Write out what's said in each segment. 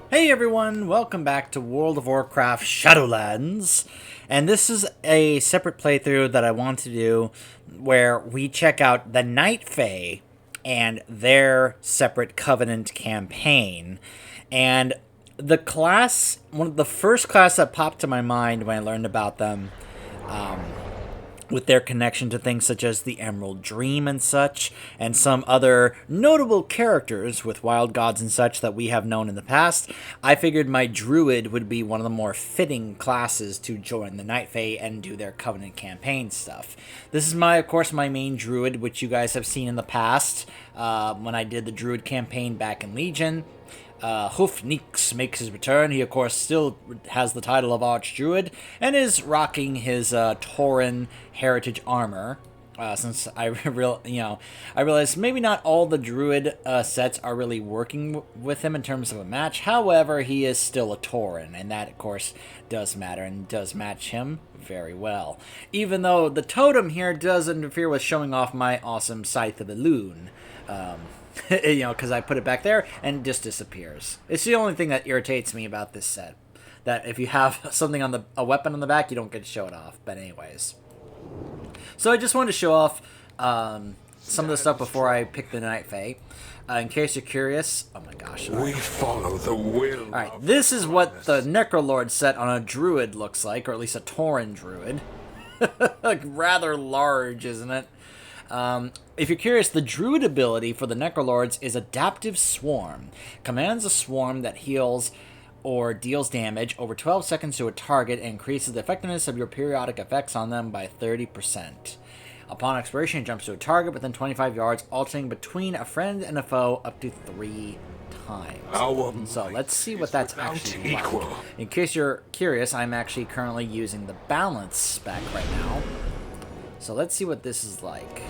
Hey everyone, welcome back to World of Warcraft Shadowlands. And this is a separate playthrough that I want to do where we check out the Night Fae and their separate Covenant campaign. And the class, one of the first class that popped to my mind when I learned about them, with their connection to things such as the Emerald Dream and such, and some other notable characters with wild gods and such that we have known in the past, I figured my Druid would be one of the more fitting classes to join the Night Fae and do their Covenant campaign stuff. This is, of course, my main Druid, which you guys have seen in the past when I did the Druid campaign back in Legion. Papaneeks makes his return. He, of course, still has the title of Archdruid and is rocking his Tauren heritage armor. Since I realized maybe not all the Druid sets are really working with him in terms of a match. However, he is still a Tauren, and that, of course, does matter and does match him very well. Even though the totem here does interfere with showing off my awesome Scythe of Elune. Because I put it back there and it just disappears. It's the only thing that irritates me about this set. That if you have something on a weapon on the back, you don't get to show it off. But anyways. So I just wanted to show off some of the stuff before I pick the Night Fae. In case you're curious. Oh my gosh. We follow the will. Alright, this is what the Necrolord set on a Druid looks like, or at least a Tauren Druid. Rather large, isn't it? If you're curious, the Druid ability for the Necrolords is Adaptive Swarm. Commands a swarm that heals or deals damage over 12 seconds to a target and increases the effectiveness of your periodic effects on them by 30%. Upon expiration, it jumps to a target within 25 yards, alternating between a friend and a foe up to 3 times. So let's see what that's actually like. In case you're curious, I'm actually currently using the balance spec right now. So let's see what this is like.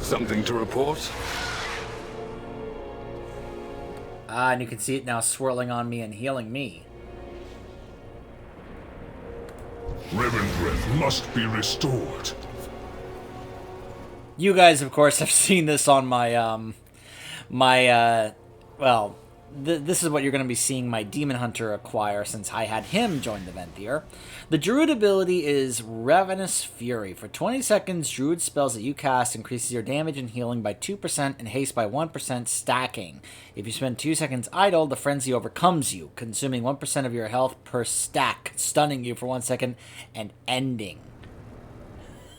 Something to report? And you can see it now swirling on me and healing me. Revendreth must be restored. You guys, of course, have seen this on my, this is what you're going to be seeing my Demon Hunter acquire since I had him join the Venthyr. The Druid ability is Ravenous Fury. For 20 seconds, Druid spells that you cast increases your damage and healing by 2% and haste by 1%, stacking. If you spend 2 seconds idle, the frenzy overcomes you, consuming 1% of your health per stack, stunning you for 1 second, and ending.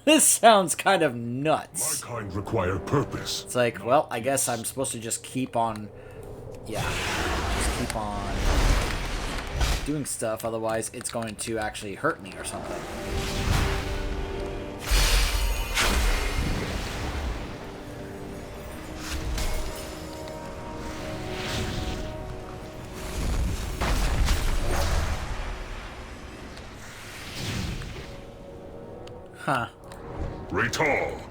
This sounds kind of nuts. My kind require purpose. It's like, well, I guess I'm supposed to just keep on... Yeah, just keep on doing stuff, otherwise it's going to actually hurt me or something. Huh. Raytal.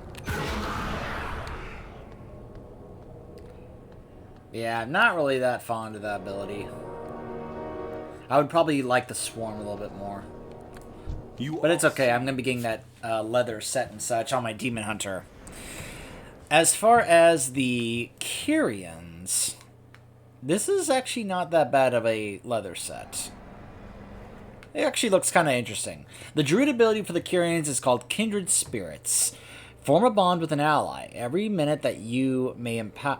Yeah, I'm not really that fond of that ability. I would probably like the Swarm a little bit more. But it's okay, I'm going to be getting that leather set and such on my Demon Hunter. As far as the Kyrians, this is actually not that bad of a leather set. It actually looks kind of interesting. The Druid ability for the Kyrians is called Kindred Spirits. Form a bond with an ally. Every minute that you may empower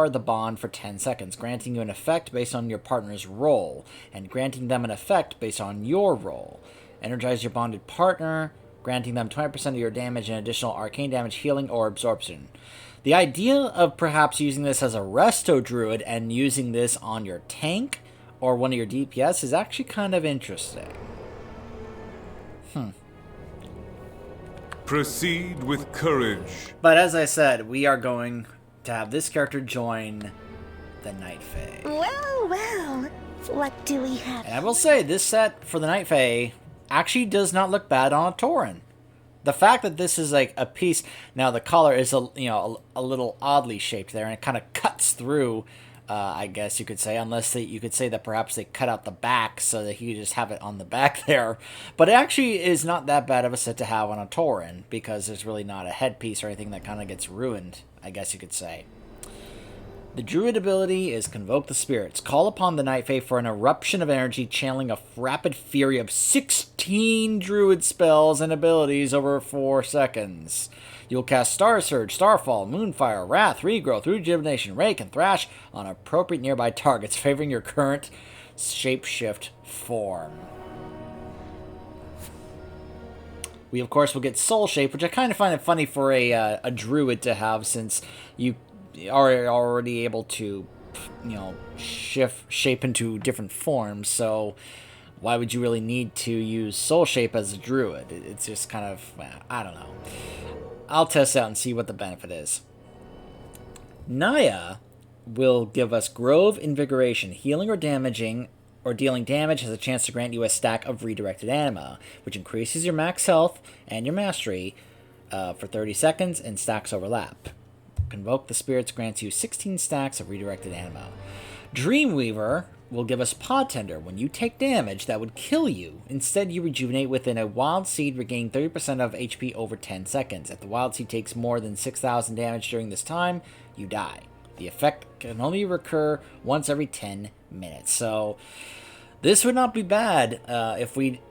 the bond for 10 seconds, granting you an effect based on your partner's role, and granting them an effect based on your role. Energize your bonded partner, granting them 20% of your damage and additional arcane damage, healing, or absorption. The idea of perhaps using this as a Resto Druid and using this on your tank or one of your DPS is actually kind of interesting. Proceed with courage. But as I said, we are going to have this character join the Night Fae. Well, well, what do we have? And I will say, this set for the Night Fae actually does not look bad on a Tauren. The fact that this is like a piece, now the collar is a little oddly shaped there, and it kind of cuts through, I guess you could say, unless you could say that perhaps they cut out the back so that you just have it on the back there. But it actually is not that bad of a set to have on a Tauren, because there's really not a headpiece or anything that kind of gets ruined, I guess you could say. The Druid ability is Convoke the Spirits. Call upon the Night Fae for an eruption of energy, channeling a rapid fury of 16 Druid spells and abilities over 4 seconds. You'll cast Star Surge, Starfall, Moonfire, Wrath, Regrowth, Rejuvenation, Rake, and Thrash on appropriate nearby targets, favoring your current shapeshift form. We, of course, will get Soul Shape, which I kind of find it funny for a Druid to have, since you are already able to, shape into different forms, so why would you really need to use Soul Shape as a Druid? It's just kind of, I don't know. I'll test out and see what the benefit is. Naya will give us Grove Invigoration. Healing or damaging or dealing damage has a chance to grant you a stack of redirected anima, which increases your max health and your mastery for 30 seconds, and stacks overlap. Convoke the Spirits grants you 16 stacks of redirected anima. Dreamweaver will give us Pod Tender. When you take damage that would kill you, instead you rejuvenate within a Wild Seed, regaining 30% of HP over 10 seconds. If the Wild Seed takes more than 6,000 damage during this time, you die. The effect can only recur once every 10 minutes. So this would not be bad if we,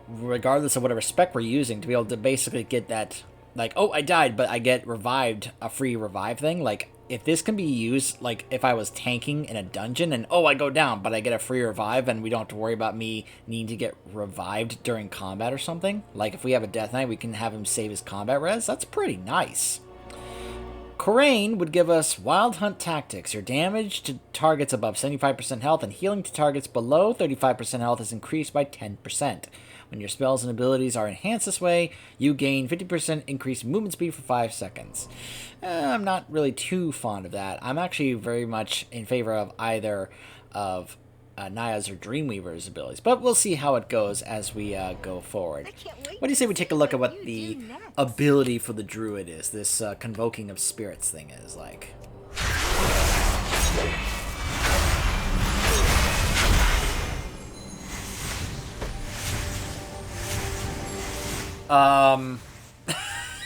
regardless of whatever spec we're using, to be able to basically get that, like, oh, I died, but I get revived, a free revive thing. Like, if this can be used, like, if I was tanking in a dungeon and, oh, I go down, but I get a free revive and we don't have to worry about me needing to get revived during combat or something. Like, if we have a Death Knight, we can have him save his combat res. That's pretty nice. Corraine would give us Wild Hunt Tactics. Your damage to targets above 75% health and healing to targets below 35% health is increased by 10%. When your spells and abilities are enhanced this way, you gain 50% increased movement speed for 5 seconds. I'm not really too fond of that. I'm actually very much in favor of either of Naya's or Dreamweaver's abilities, but we'll see how it goes as we go forward. What do you say we take a look at what the ability for the Druid is, this Convoking of Spirits thing is like?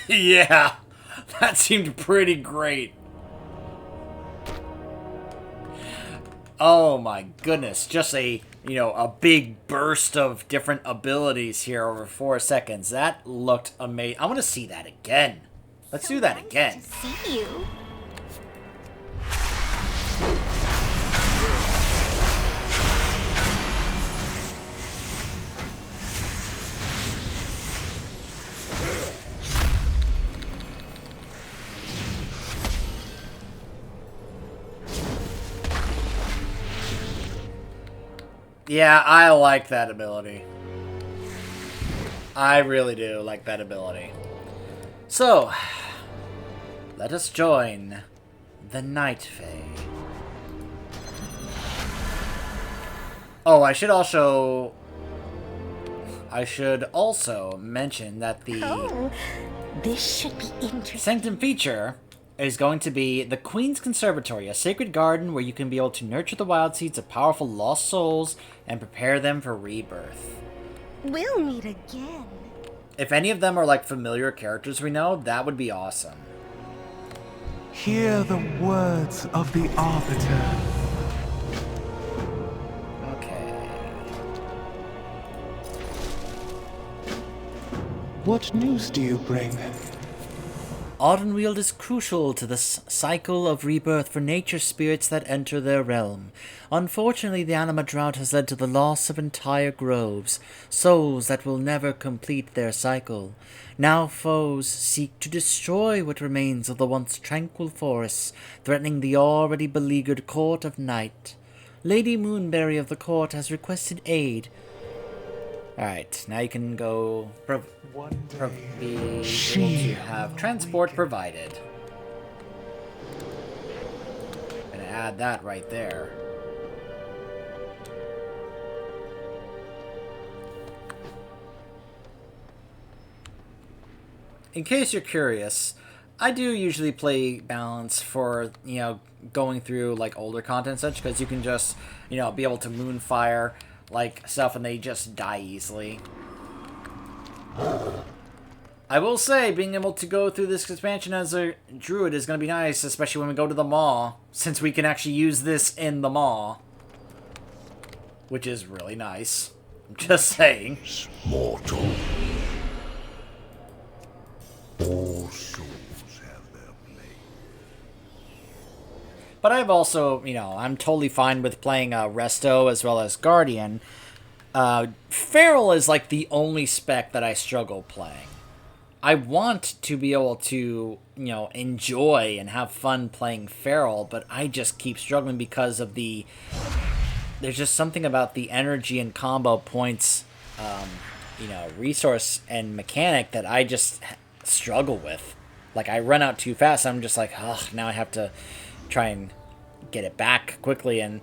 Yeah, that seemed pretty great. Oh my goodness, just a big burst of different abilities here over 4 seconds. That looked amazing. I want to see that again. Let's do that again. See you. Yeah, I like that ability. I really do like that ability. So, let us join the Night Fae. Oh, I should also mention that the This should be interesting. Sanctum feature is going to be the Queens Conservatory, a sacred garden where you can be able to nurture the wild seeds of powerful lost souls and prepare them for rebirth. We'll meet again. If any of them are like familiar characters we know, that would be awesome. Hear the words of the Arbiter. Okay. What news do you bring? Wield is crucial to the cycle of rebirth for nature spirits that enter their realm. Unfortunately, the anima drought has led to the loss of entire groves, souls that will never complete their cycle. Now foes seek to destroy what remains of the once tranquil forests, threatening the already beleaguered court of night. Lady Moonberry of the court has requested aid, Alright, now you can go be able to have transport provided. Gonna add that right there. In case you're curious, I do usually play balance for, you know, going through like older content and such, because you can just, you know, be able to moonfire like stuff and they just die easily. I will say, being able to go through this expansion as a druid is going to be nice, especially when we go to the mall, since we can actually use this in the mall, which is really nice. I'm just saying. Mortal. All souls have their place. But I've also, you know, I'm totally fine with playing Resto as well as Guardian. Feral is like the only spec that I struggle playing. I want to be able to, you know, enjoy and have fun playing Feral, but I just keep struggling because of the... There's just something about the energy and combo points, you know, resource and mechanic that I just struggle with. Like, I run out too fast, I'm just like, oh, now I have to try and get it back quickly, and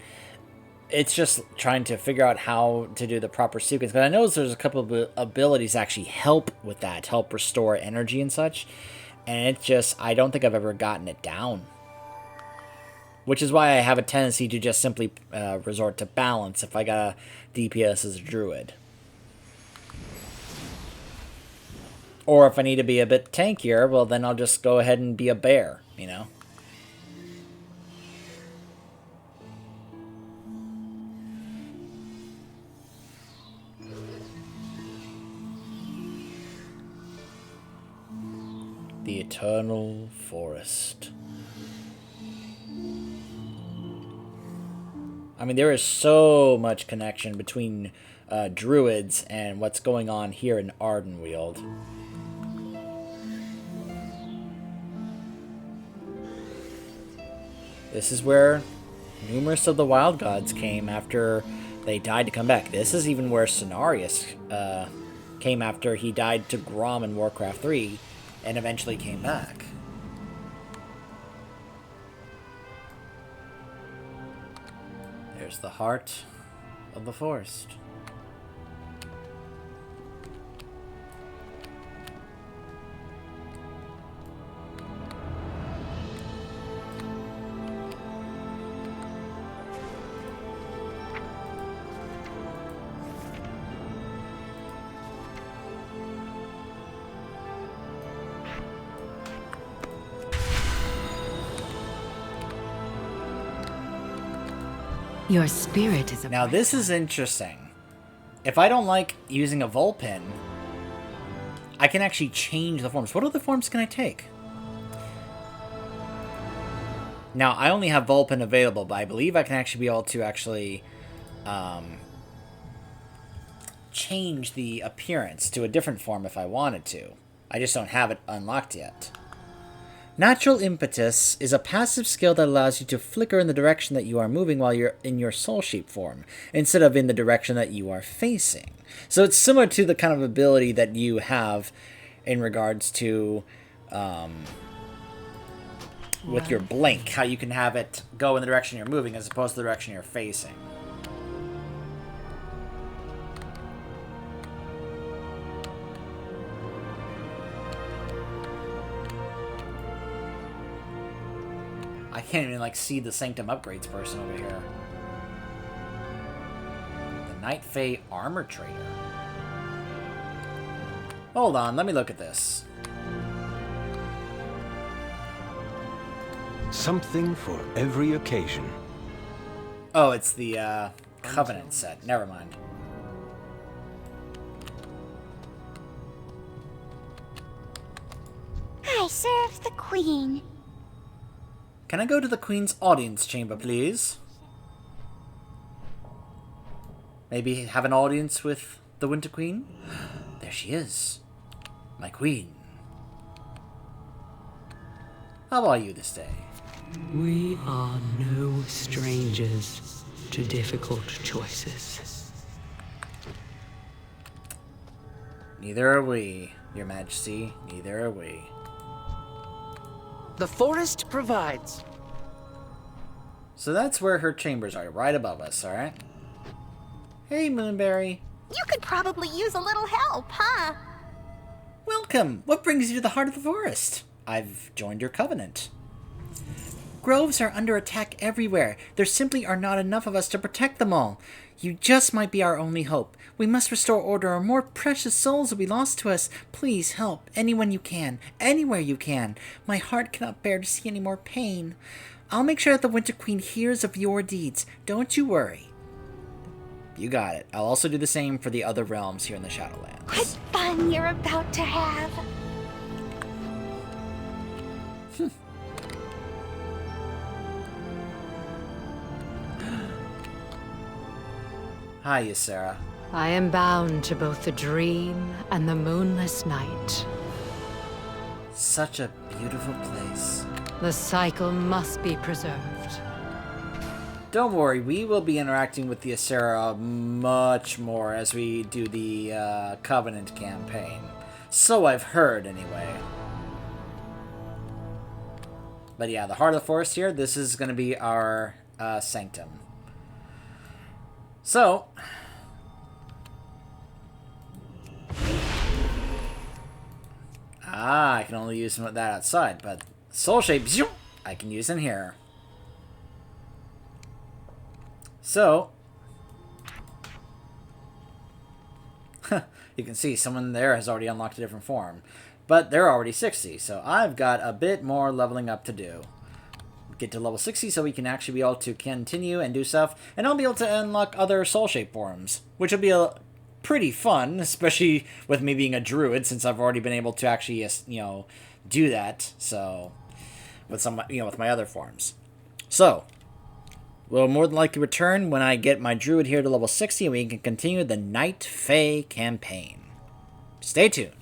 it's just trying to figure out how to do the proper sequence. Because I know there's a couple of abilities that actually help with that, help restore energy and such, and it's just, I don't think I've ever gotten it down. Which is why I have a tendency to just simply resort to balance if I got a DPS as a druid. Or if I need to be a bit tankier, well then I'll just go ahead and be a bear, you know? The Eternal Forest. I mean, there is so much connection between druids and what's going on here in Ardenweald. This is where numerous of the wild gods came after they died to come back. This is even where Cenarius came after he died to Grom in Warcraft 3 and eventually came back. There's the heart of the forest. Your spirit is a... Now this is interesting. If I don't like using a Vulpin, I can actually change the forms. What other forms can I take? Now, I only have Vulpin available, but I believe I can actually be able to actually change the appearance to a different form if I wanted to. I just don't have it unlocked yet. Natural Impetus is a passive skill that allows you to flicker in the direction that you are moving while you're in your soul shape form, instead of in the direction that you are facing. So it's similar to the kind of ability that you have in regards to with your blink, how you can have it go in the direction you're moving as opposed to the direction you're facing. I can't even, like, see the Sanctum Upgrades person over here. The Night Fae Armor Trader. Hold on, let me look at this. Something for every occasion. Oh, it's the, Covenant set. Never mind. I serve the Queen. Can I go to the Queen's audience chamber, please? Maybe have an audience with the Winter Queen? There she is. My Queen. How are you this day? We are no strangers to difficult choices. Neither are we, Your Majesty. Neither are we. The forest provides. So that's where her chambers are, right above us, alright? Hey, Moonberry. You could probably use a little help, huh? Welcome! What brings you to the heart of the forest? I've joined your covenant. Groves are under attack everywhere. There simply are not enough of us to protect them all. You just might be our only hope. We must restore order or more precious souls will be lost to us. Please help anyone you can, anywhere you can. My heart cannot bear to see any more pain. I'll make sure that the Winter Queen hears of your deeds. Don't you worry. You got it. I'll also do the same for the other realms here in the Shadowlands. What fun you're about to have. Hi, Ysera. I am bound to both the dream and the moonless night. Such a beautiful place. The cycle must be preserved. Don't worry, we will be interacting with the Ysera much more as we do the Covenant campaign. So I've heard, anyway. But yeah, the Heart of the Forest here, this is going to be our sanctum. So, I can only use that outside, but Soul Shape, zoom, I can use in here. So, you can see someone there has already unlocked a different form, but they're already 60, so I've got a bit more leveling up to do. Get to level 60 so we can actually be able to continue and do stuff, and I'll be able to unlock other soul shape forms, which will be pretty fun, especially with me being a druid, since I've already been able to actually, do that. So, with some, with my other forms. So, we'll more than likely return when I get my druid here to level 60, and we can continue the Night Fae campaign. Stay tuned.